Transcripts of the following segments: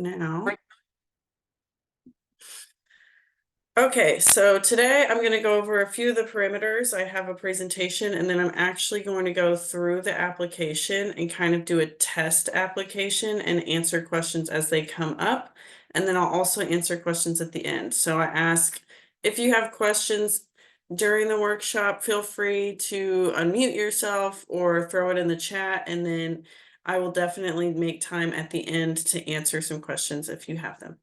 now. Okay, so today I'm going to go over a few of the parameters. I have a presentation and then I'm actually going to go through the application and kind of do a test application and answer questions as they come up. And then I'll also answer questions at the end. So I ask if you have questions during the workshop, feel free to unmute yourself or throw it in the chat, and then I will definitely make time at the end to answer some questions if you have them.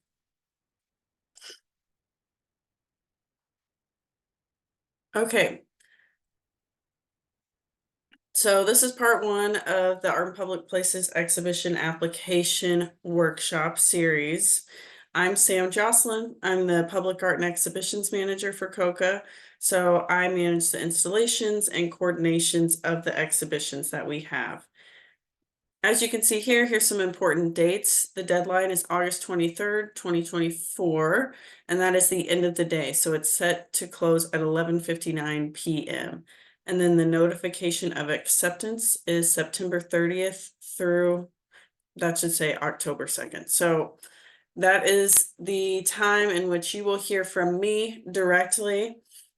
Okay. So this is part one of the Art in Public Places exhibition application workshop series. I'm Sam Jocelyn. I'm the Public Art and Exhibitions Manager for COCA. So I manage the installations and coordinations of the exhibitions that we have. As you can see here, here's some important dates. The deadline is August 23rd, 2024, and that is the end of the day. So it's set to close at 11:59 p.m. And then the notification of acceptance is September 30th through, that should say October 2nd. So that is the time in which you will hear from me directly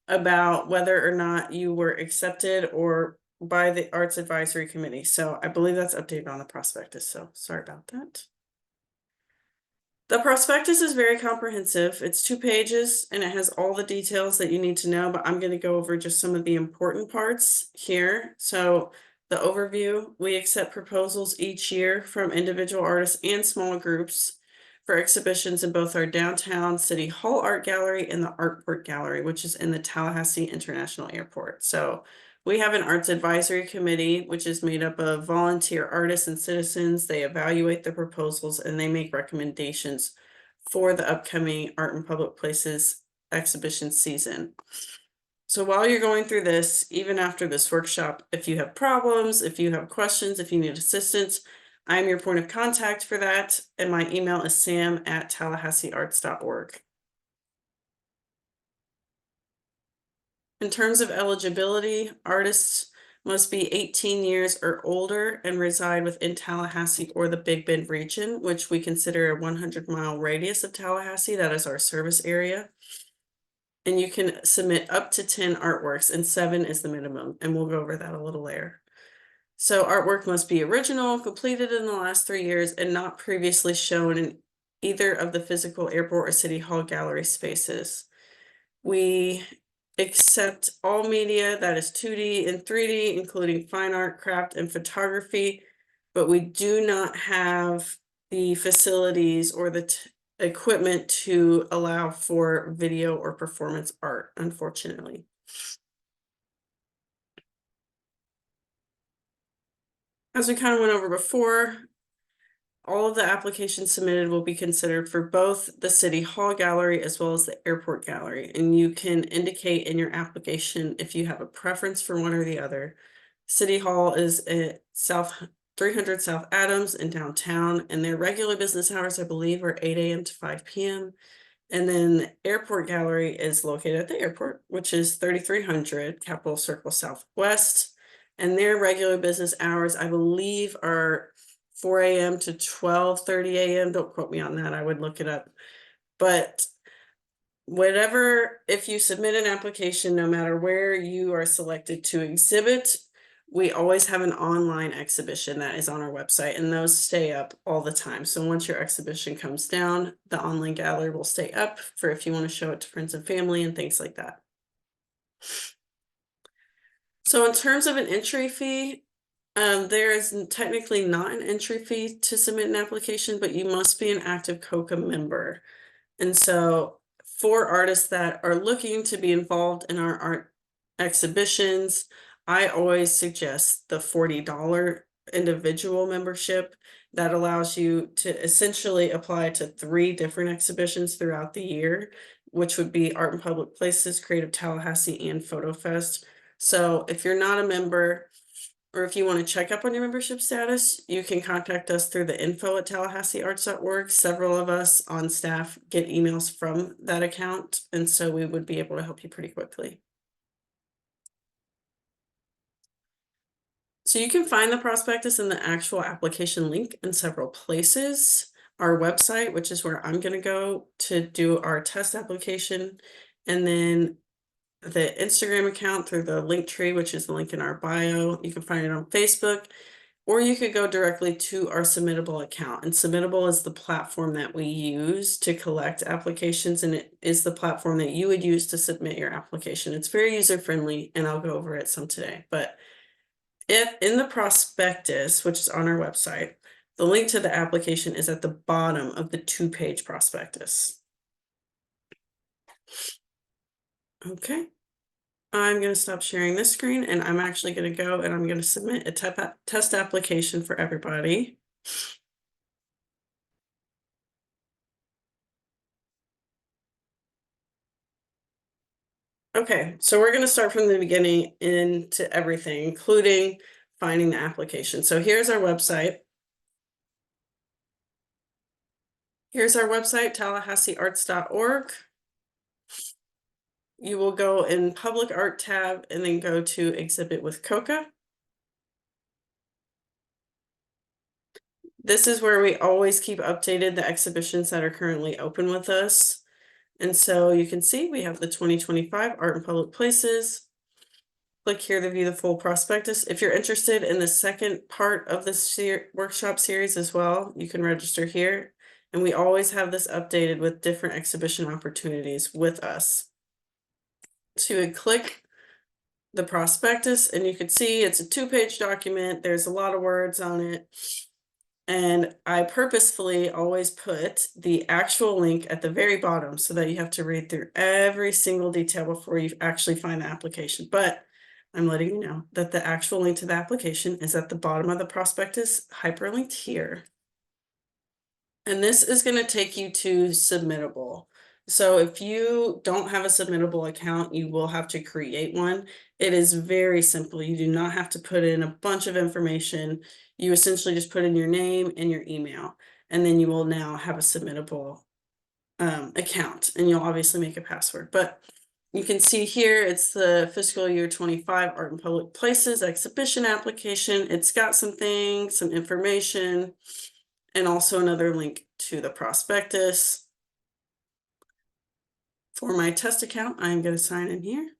about whether or not you were accepted or by the Arts Advisory Committee. So I believe that's updated on the prospectus. So sorry about that. The prospectus is very comprehensive. It's 2 pages and it has all the details that you need to know, but I'm going to go over just some of the important parts here. So the overview: we accept proposals each year from individual artists and small groups for exhibitions in both our downtown City Hall Art Gallery and the Artport Gallery, which is in the Tallahassee International Airport. So we have an Arts Advisory Committee, which is made up of volunteer artists and citizens. They evaluate the proposals and they make recommendations for the upcoming Art in Public Places exhibition season. So while you're going through this, even after this workshop, if you have problems, if you have questions, if you need assistance, I'm your point of contact for that. And my email is sam@tallahasseearts.org. In terms of eligibility, artists must be 18 years or older and reside within Tallahassee or the Big Bend region, which we consider a 100-mile radius of Tallahassee. That is our service area. And you can submit up to 10 artworks, and 7 is the minimum, and we'll go over that a little later. So artwork must be original, completed in the last 3 years, and not previously shown in either of the physical airport or city hall gallery spaces. We accept all media that is 2D and 3D, including fine art, craft, and photography, but we do not have the facilities or the equipment to allow for video or performance art, unfortunately. As we kind of went over before, all of the applications submitted will be considered for both the City Hall Gallery as well as the Airport Gallery, and you can indicate in your application if you have a preference for one or the other. City Hall is at 300 South Adams in downtown, and their regular business hours, I believe, are 8 a.m. to 5 p.m. And then the Airport Gallery is located at the airport, which is 3300 Capitol Circle Southwest. And their regular business hours, I believe, are 4 a.m. to 12:30 a.m. Don't quote me on that. I would look it up. But whatever, if you submit an application, no matter where you are selected to exhibit, we always have an online exhibition that is on our website, and those stay up all the time. So once your exhibition comes down, the online gallery will stay up for if you want to show it to friends and family and things like that. So in terms of an entry fee, there is technically not an entry fee to submit an application, but you must be an active COCA member. And so for artists that are looking to be involved in our art exhibitions, I always suggest the $40 individual membership that allows you to essentially apply to 3 different exhibitions throughout the year, which would be Art in Public Places, Creative Tallahassee, and Photo Fest. So if you're not a member, or if you want to check up on your membership status, you can contact us through the info@tallahasseearts.org. Several of us on staff get emails from that account, and so we would be able to help you pretty quickly. So you can find the prospectus and the actual application link in several places. our website, which is where I'm gonna go to do our test application, and then the Instagram account through the link tree, which is the link in our bio. You can find it on Facebook, or you could go directly to our Submittable account. And Submittable is the platform that we use to collect applications, and it is the platform that you would use to submit your application. It's very user friendly, and I'll go over it some today. But if in the prospectus, which is on our website, the link to the application is at the bottom of the 2-page prospectus. Okay. I'm going to stop sharing this screen, and I'm actually going to go and I'm going to submit a test application for everybody. Okay, so we're going to start from the beginning into everything, including finding the application. So here's our website. Here's our website, tallahasseearts.org. You will go in Public Art tab and then go to Exhibit with COCA. This is where we always keep updated the exhibitions that are currently open with us. And so you can see we have the 2025 Art in Public Places. Click here to view the full prospectus. If you're interested in the second part of this workshop series as well, you can register here. And we always have this updated with different exhibition opportunities with us. So you would click the prospectus and you can see it's a 2-page document. There's a lot of words on it. And I purposefully always put the actual link at the very bottom so that you have to read through every single detail before you actually find the application. But I'm letting you know that the actual link to the application is at the bottom of the prospectus, hyperlinked here. And this is going to take you to Submittable. So if you don't have a Submittable account, you will have to create one. It is very simple. You do not have to put in a bunch of information. You essentially just put in your name and your email, and then you will now have a Submittable account, and you'll obviously make a password. But you can see here, it's the fiscal year 25 Art in Public Places exhibition application. It's got some things, some information, and also another link to the prospectus. For my test account, I'm going to sign in here.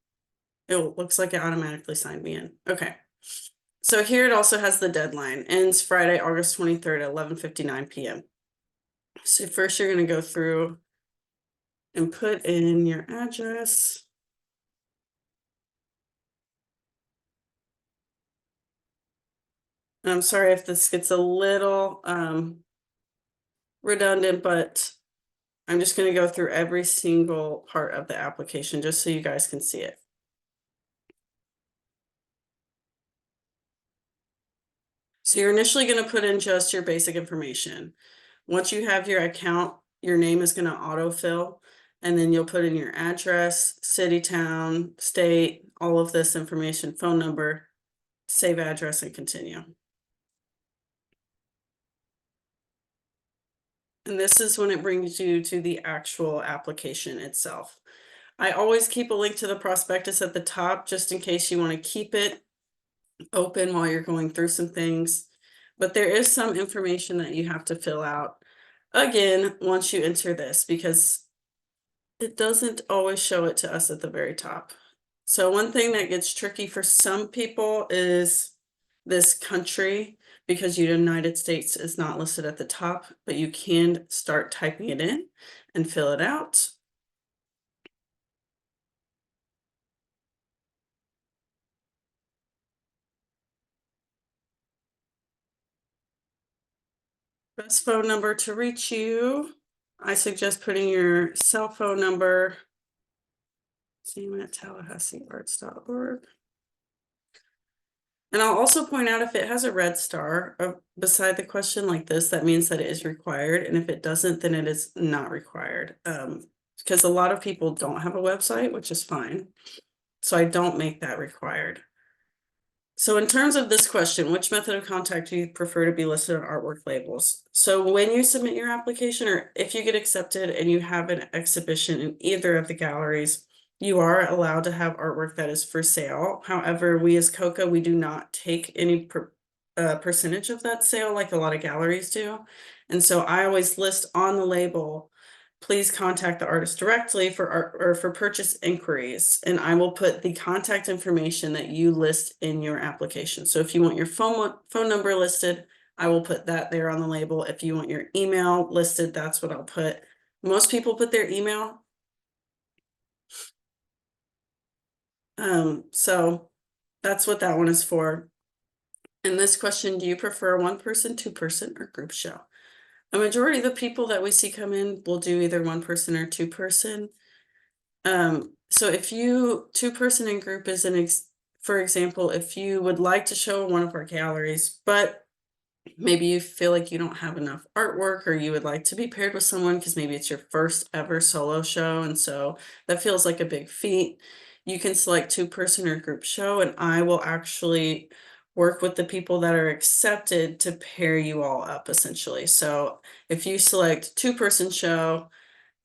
It looks like it automatically signed me in. Okay. So here it also has the deadline. Ends Friday, August 23rd at 11:59 p.m. So first you're going to go through and put in your address. And I'm sorry if this gets a little redundant, but I'm just going to go through every single part of the application just so you guys can see it. So you're initially going to put in just your basic information. Once you have your account, your name is going to autofill, and then you'll put in your address, city, town, state, all of this information, phone number, save address, and continue. And this is when it brings you to the actual application itself. I always keep a link to the prospectus at the top just in case you want to keep it open while you're going through some things. But there is some information that you have to fill out again once you enter this, because it doesn't always show it to us at the very top. So one thing that gets tricky for some people is this country, because the United States is not listed at the top, but you can start typing it in and fill it out. Best phone number to reach you. I suggest putting your cell phone number. Same at tallahasseearts.org. And I'll also point out if it has a red star beside the question like this, that means that it is required. And if it doesn't, then it is not required. Because a lot of people don't have a website, which is fine. So I don't make that required. So in terms of this question, which method of contact do you prefer to be listed on artwork labels? So when you submit your application, or if you get accepted and you have an exhibition in either of the galleries, you are allowed to have artwork that is for sale. However, we as COCA, we do not take any percentage of that sale like a lot of galleries do. And so I always list on the label, please contact the artist directly for art or for purchase inquiries. And I will put the contact information that you list in your application. So if you want your phone number listed, I will put that there on the label. If you want your email listed, that's what I'll put. Most people put their email. So that's what that one is for. And this question, do you prefer a 1-person, 2-person, or group show? A majority of the people that we see come in will do either 1-person or 2-person. So if you 2-person and group is for example, if you would like to show one of our galleries, but maybe you feel like you don't have enough artwork, or you would like to be paired with someone because maybe it's your first ever solo show, and so that feels like a big feat, you can select 2-person or group show, and I will actually work with the people that are accepted to pair you all up, essentially. So if you select 2-person show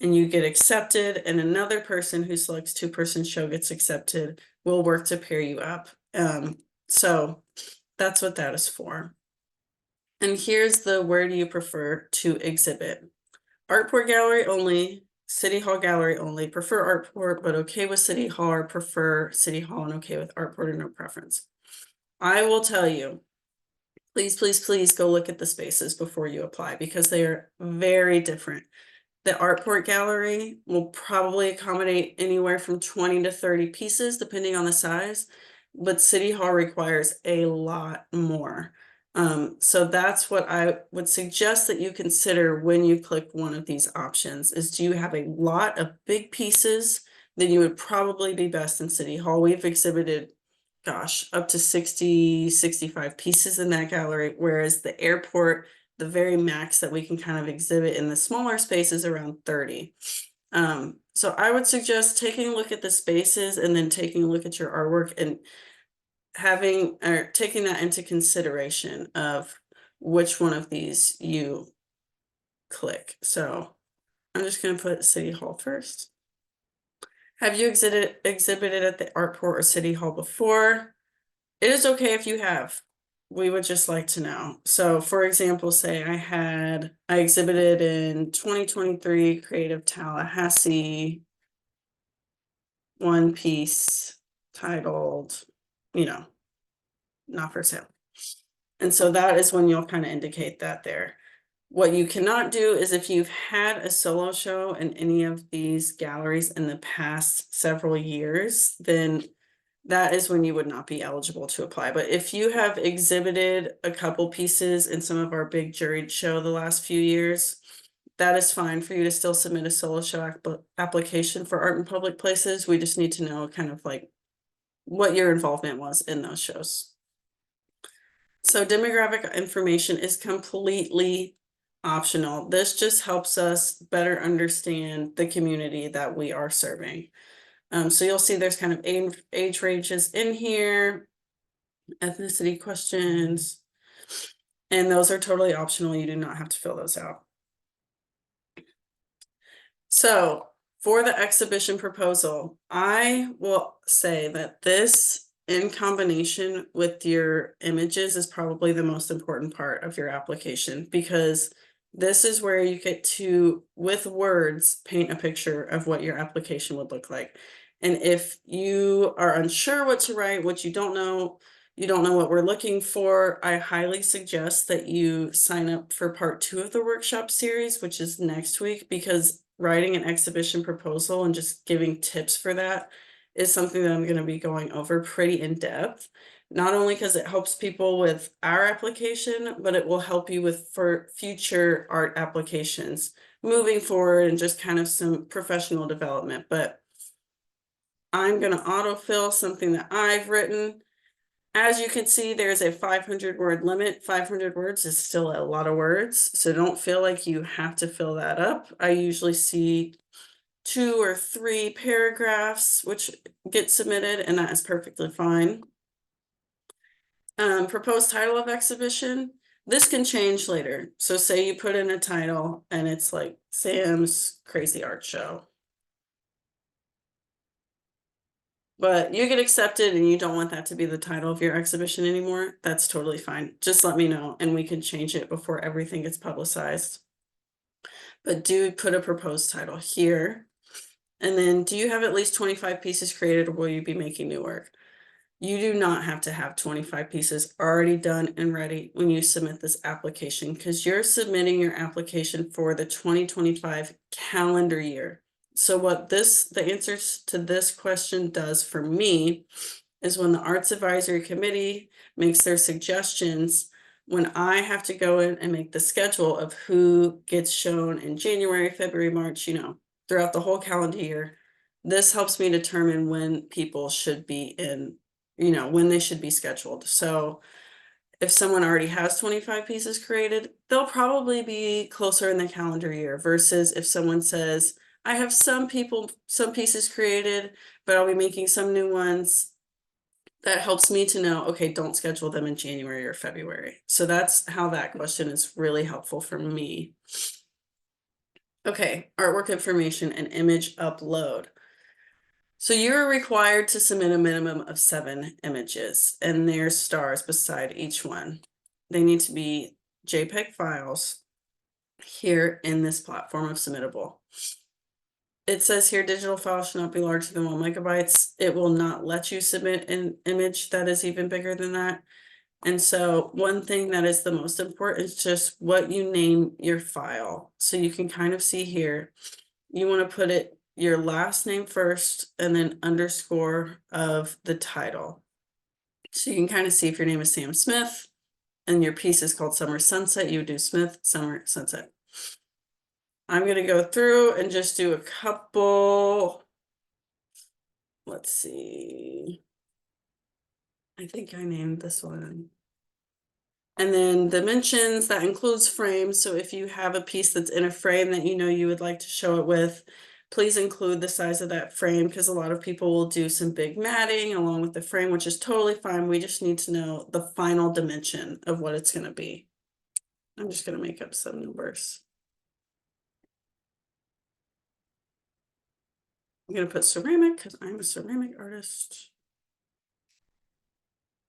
and you get accepted, and another person who selects 2-person show gets accepted, we'll work to pair you up. So that's what that is for. And here's the where do you prefer to exhibit. Artport gallery only, City Hall gallery only, prefer Artport, but okay with City Hall, or prefer City Hall and okay with Artport, or no preference. I will tell you, please, please, please go look at the spaces before you apply, because they are very different. The Artport gallery will probably accommodate anywhere from 20 to 30 pieces, depending on the size, but City Hall requires a lot more. So that's what I would suggest that you consider when you click one of these options is, do you have a lot of big pieces? Then you would probably be best in City Hall. We've exhibited, gosh, up to 60, 65 pieces in that gallery, whereas the airport, the very max that we can kind of exhibit in the smaller space is around 30. So I would suggest taking a look at the spaces and then taking a look at your artwork and taking that into consideration of which one of these you click. So I'm just going to put City Hall first. Have you exhibited at the Artport or City Hall before? It is okay if you have. We would just like to know. So for example, say I exhibited in 2023 Creative Tallahassee, one piece titled, not for sale. And so that is when you'll kind of indicate that there. What you cannot do is, if you've had a solo show in any of these galleries in the past several years, then that is when you would not be eligible to apply. But if you have exhibited a couple pieces in some of our big juried show the last few years, that is fine for you to still submit a solo show application for Art in Public Places. We just need to know kind of like what your involvement was in those shows. So demographic information is completely optional. This just helps us better understand the community that we are serving. So you'll see there's kind of age ranges in here, ethnicity questions, and those are totally optional. You do not have to fill those out. So for the exhibition proposal, I will say that this, in combination with your images, is probably the most important part of your application, because this is where you get to, with words, paint a picture of what your application would look like. And if you are unsure what to write, what you don't know what we're looking for, I highly suggest that you sign up for part 2 of the workshop series, which is next week, because writing an exhibition proposal and just giving tips for that is something that I'm going to be going over pretty in depth. Not only because it helps people with our application, but it will help you for future art applications moving forward, and just kind of some professional development. But I'm going to autofill something that I've written. As you can see, there's a 500 word limit. 500 words is still a lot of words, so don't feel like you have to fill that up. I usually see 2 or 3 paragraphs which get submitted, and that is perfectly fine. Proposed title of exhibition. This can change later. So say you put in a title and it's like Sam's Crazy Art Show. But you get accepted and you don't want that to be the title of your exhibition anymore, that's totally fine. Just let me know and we can change it before everything gets publicized. But do put a proposed title here. And then, do you have at least 25 pieces created, or will you be making new work? You do not have to have 25 pieces already done and ready when you submit this application, because you're submitting your application for the 2025 calendar year. So what the answers to this question does for me is when the Arts Advisory Committee makes their suggestions, when I have to go in and make the schedule of who gets shown in January, February, March, throughout the whole calendar year, this helps me determine when people should be in, when they should be scheduled. So if someone already has 25 pieces created, they'll probably be closer in the calendar year versus if someone says, I have some pieces created, but I'll be making some new ones. That helps me to know, okay, don't schedule them in January or February. So that's how that question is really helpful for me. Okay, artwork information and image upload. So you're required to submit a minimum of 7 images, and there's stars beside each one. They need to be JPEG files here in this platform of submittable. It says here digital files should not be larger than 1 megabytes. It will not let you submit an image that is even bigger than that. And so one thing that is the most important is just what you name your file. So you can kind of see here, you want to put it your last name first and then underscore of the title. So you can kind of see if your name is Sam Smith and your piece is called Summer Sunset, you would do Smith, Summer, Sunset. I'm going to go through and just do a couple. Let's see. I think I named this one. And then dimensions, that includes frames. So if you have a piece that's in a frame that you would like to show it with, please include the size of that frame, because a lot of people will do some big matting along with the frame, which is totally fine. We just need to know the final dimension of what it's going to be. I'm just going to make up some numbers. I'm going to put ceramic because I'm a ceramic artist.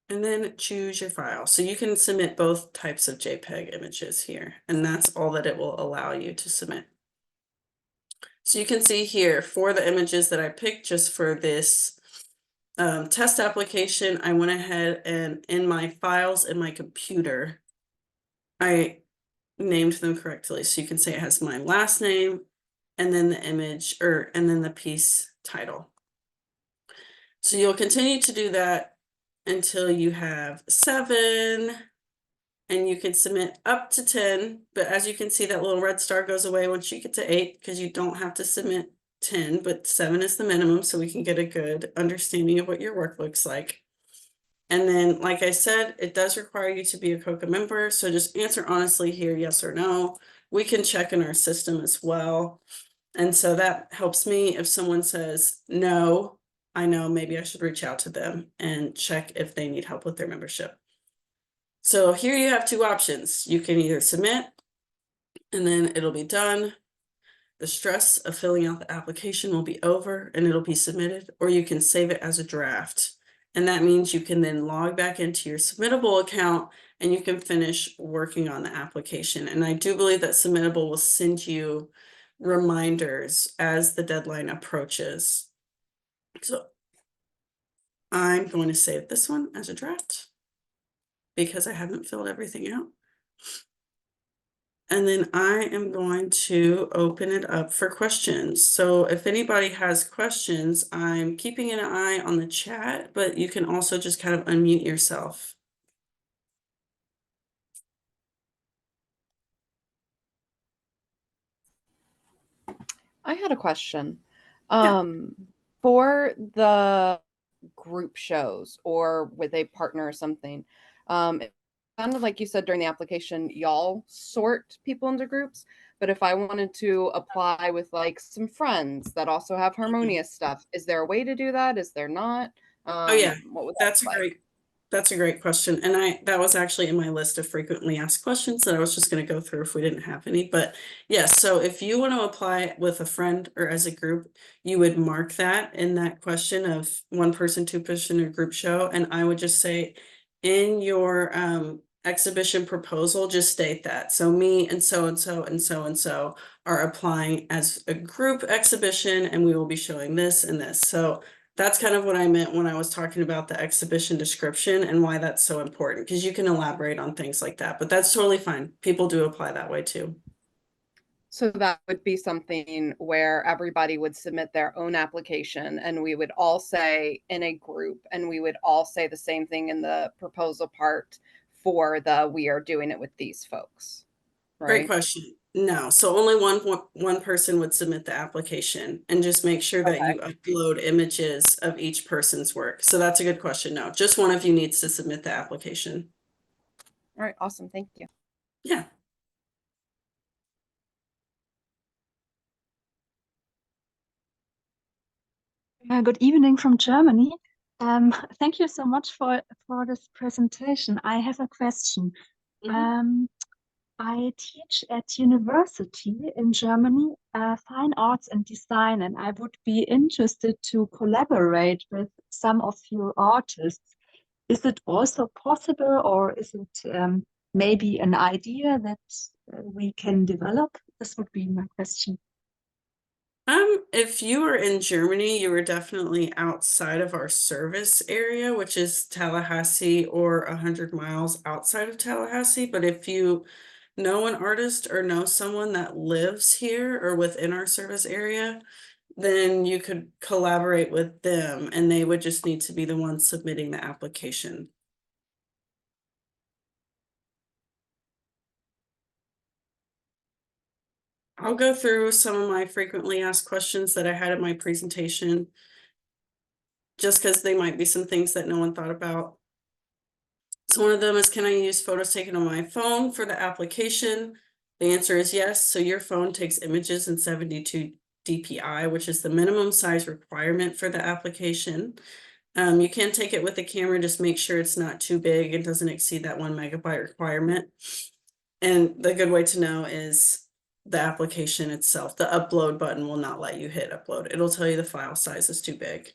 And then choose your file. So you can submit both types of JPEG images here, and that's all that it will allow you to submit. So you can see here for the images that I picked just for this test application, I went ahead and in my files in my computer, I named them correctly. So you can say it has my last name and then the image and then the piece title. So you'll continue to do that until you have 7, and you can submit up to 10. But as you can see, that little red star goes away once you get to 8, because you don't have to submit 10, but 7 is the minimum, so we can get a good understanding of what your work looks like. And then, like I said, it does require you to be a COCA member, so just answer honestly here, yes or no. We can check in our system as well. And so that helps me. If someone says no, I know maybe I should reach out to them and check if they need help with their membership. So here you have 2 options. You can either submit and then it'll be done. The stress of filling out the application will be over and it'll be submitted, or you can save it as a draft. And that means you can then log back into your submittable account and you can finish working on the application. And I do believe that submittable will send you reminders as the deadline approaches. So I'm going to save this one as a draft because I haven't filled everything out. And then I am going to open it up for questions. So if anybody has questions, I'm keeping an eye on the chat, but you can also just kind of unmute yourself. I had a question. Yeah. For the group shows or with a partner or something, it sounded like you said during the application, y'all sort people into groups. But if I wanted to apply with like some friends that also have harmonious stuff, is there a way to do that? Is there not? Oh yeah, What would that that's look a like? That's a great question. And that was actually in my list of frequently asked questions that I was just going to go through if we didn't have any. But yes, so if you want to apply with a friend or as a group, you would mark that in that question of one person, two person, or group show. And I would just say in your exhibition proposal, just state that. So me and so and so and so and so are applying as a group exhibition, and we will be showing this and this. So that's kind of what I meant when I was talking about the exhibition description and why that's so important, because you can elaborate on things like that, but that's totally fine. People do apply that way too. So that would be something where everybody would submit their own application and we would all say in a group, and we would all say the same thing in the proposal part for the we are doing it with these folks. Great Right? question. No, so only one person would submit the application, and just make sure that Okay. you upload images of each person's work. So that's a good question. No, just one of you needs to submit the application. All right. Awesome. Thank you. Yeah. Good evening from Germany. Thank you so much for this presentation. I have a question. I teach at university in Germany, fine arts and design, and I would be interested to collaborate with some of your artists. Is it also possible, or is it maybe an idea that we can develop? This would be my question. If you were in Germany, you were definitely outside of our service area, which is Tallahassee or 100 miles outside of Tallahassee. But if you know an artist or know someone that lives here or within our service area, then you could collaborate with them, and they would just need to be the ones submitting the application. I'll go through some of my frequently asked questions that I had in my presentation, just because they might be some things that no one thought about. So one of them is, can I use photos taken on my phone for the application? The answer is yes. So your phone takes images in 72 dpi, which is the minimum size requirement for the application. You can take it with a camera, just make sure it's not too big and doesn't exceed that 1 megabyte requirement. And the good way to know is the application itself. The upload button will not let you hit upload. It'll tell you the file size is too big.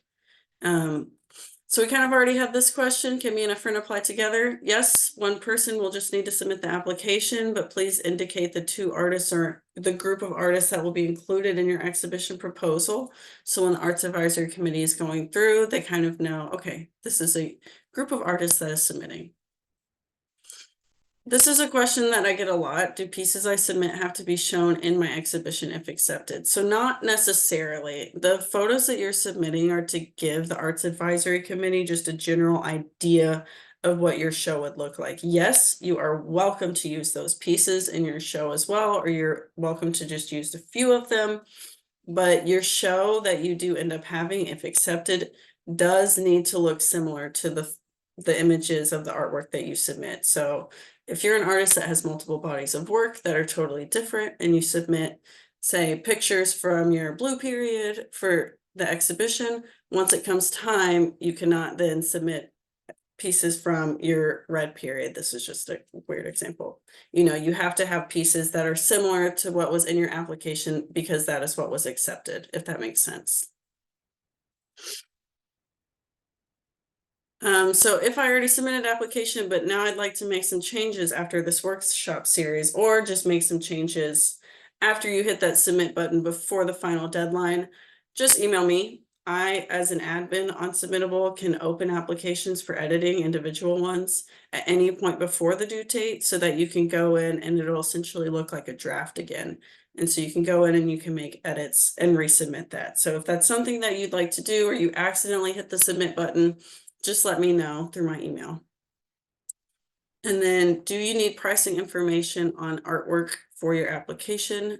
So we kind of already have this question. Can me and a friend apply together? Yes, one person will just need to submit the application, but please indicate the two artists or the group of artists that will be included in your exhibition proposal. So when the Arts Advisory Committee is going through, they kind of know, okay, this is a group of artists that is submitting. This is a question that I get a lot. Do pieces I submit have to be shown in my exhibition if accepted? So not necessarily. The photos that you're submitting are to give the Arts Advisory Committee just a general idea of what your show would look like. Yes, you are welcome to use those pieces in your show as well, or you're welcome to just use a few of them. But your show that you do end up having, if accepted, does need to look similar to the images of the artwork that you submit. So if you're an artist that has multiple bodies of work that are totally different, and you submit, say, pictures from your blue period for the exhibition, once it comes time, you cannot then submit pieces from your red period. This is just a weird example. You have to have pieces that are similar to what was in your application, because that is what was accepted, if that makes sense. So if I already submitted application, but now I'd like to make some changes after this workshop series, or just make some changes after you hit that submit button before the final deadline, just email me. I, as an admin on Submittable, can open applications for editing, individual ones, at any point before the due date, so that you can go in and it'll essentially look like a draft again. And so you can go in and you can make edits and resubmit that. So if that's something that you'd like to do, or you accidentally hit the submit button, just let me know through my email. And then, do you need pricing information on artwork for your application?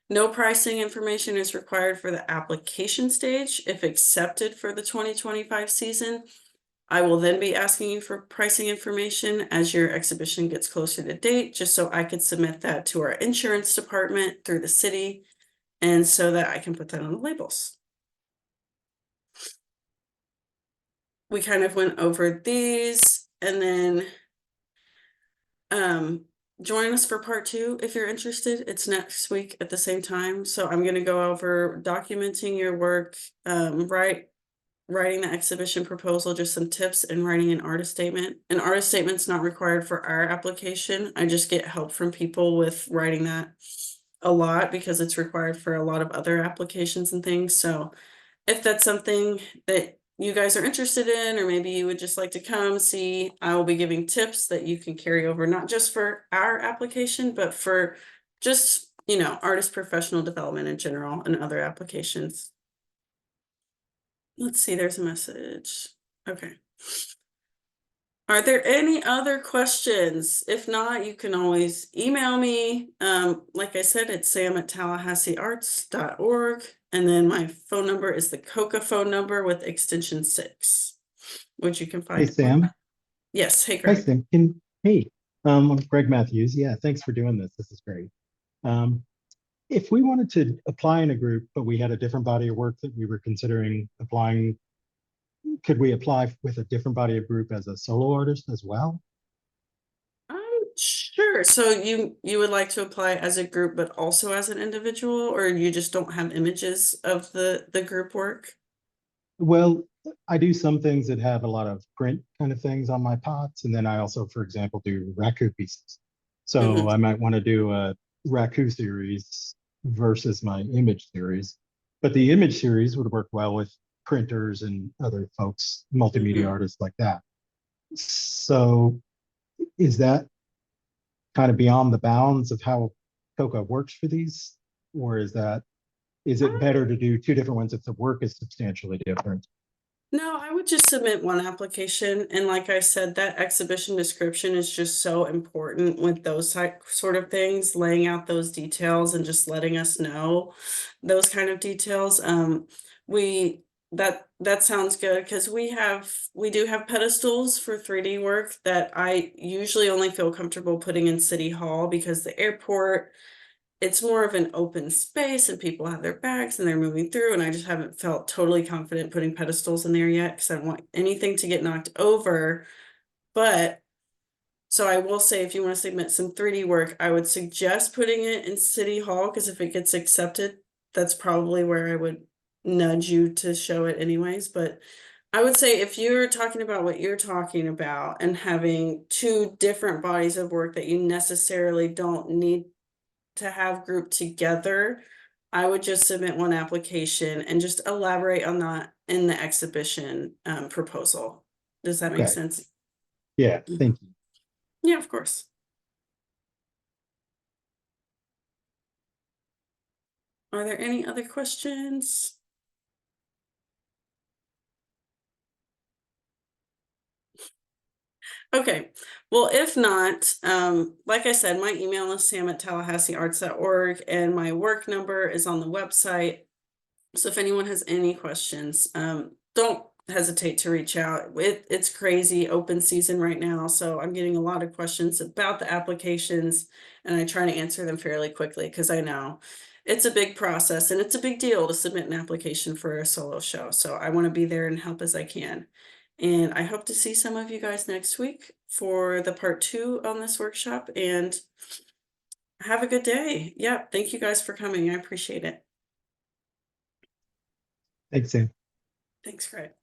No pricing information is required for the application stage. If accepted for the 2025 season, I will then be asking you for pricing information as your exhibition gets closer to date, just so I could submit that to our insurance department through the city, and so that I can put that on the labels. We kind of went over these. and then join us for part 2 if you're interested. It's next week at the same time. So I'm going to go over documenting your work, writing the exhibition proposal, just some tips, and writing an artist statement. An artist statement's not required for our application. I just get help from people with writing that a lot because it's required for a lot of other applications and things. So if that's something that you guys are interested in, or maybe you would just like to come see, I will be giving tips that you can carry over, not just for our application, but for just, artist professional development in general and other applications. Let's see, there's a message. Okay. Are there any other questions? If not, you can always email me. Like I said, it's sam@tallahasseearts.org. And then my phone number is the COCA phone number with extension 6, which you can find. Hey, Sam. Yes. Hey, Hi, Greg. Sam. I'm Greg Matthews. Yeah, thanks for doing this. This is great. If we wanted to apply in a group, but we had a different body of work that we were considering applying, could we apply with a different body of group as a solo artist as well? Sure. So you would like to apply as a group, but also as an individual, or you just don't have images of the group work? Well, I do some things that have a lot of print kind of things on my pots. And then I also, for example, do raku pieces. So I might want to do a raku series versus my image series. But the image series would work well with printers and other folks, multimedia artists like that. So is that kind of beyond the bounds of how COCA works for these? Or is it better to do 2 different ones if the work is substantially different? No, I would just submit one application. And like I said, that exhibition description is just so important with those sort of things, laying out those details and just letting us know those kind of details. That sounds good because we do have pedestals for 3D work that I usually only feel comfortable putting in City Hall because the airport, it's more of an open space and people have their bags and they're moving through, and I just haven't felt totally confident putting pedestals in there yet because I don't want anything to get knocked over. But so I will say, if you want to submit some 3D work, I would suggest putting it in City Hall because if it gets accepted, that's probably where I would nudge you to show it anyways. But I would say if you're talking about what you're talking about and having 2 different bodies of work that you necessarily don't need to have grouped together, I would just submit one application and just elaborate on that in the exhibition proposal. Does that make Okay. sense? Yeah, thank you. Yeah, of course. Are there any other questions? Okay, well, if not, like I said, my email is sam@tallahasseearts.org and my work number is on the website. So if anyone has any questions, don't hesitate to reach out. It's crazy open season right now, so I'm getting a lot of questions about the applications, and I try to answer them fairly quickly because I know it's a big process and it's a big deal to submit an application for a solo show. So I want to be there and help as I can. And I hope to see some of you guys next week for the part 2 on this workshop, and have a good day. Yeah, thank you guys for coming. I appreciate it. Thanks, Sam. Thanks, Fred.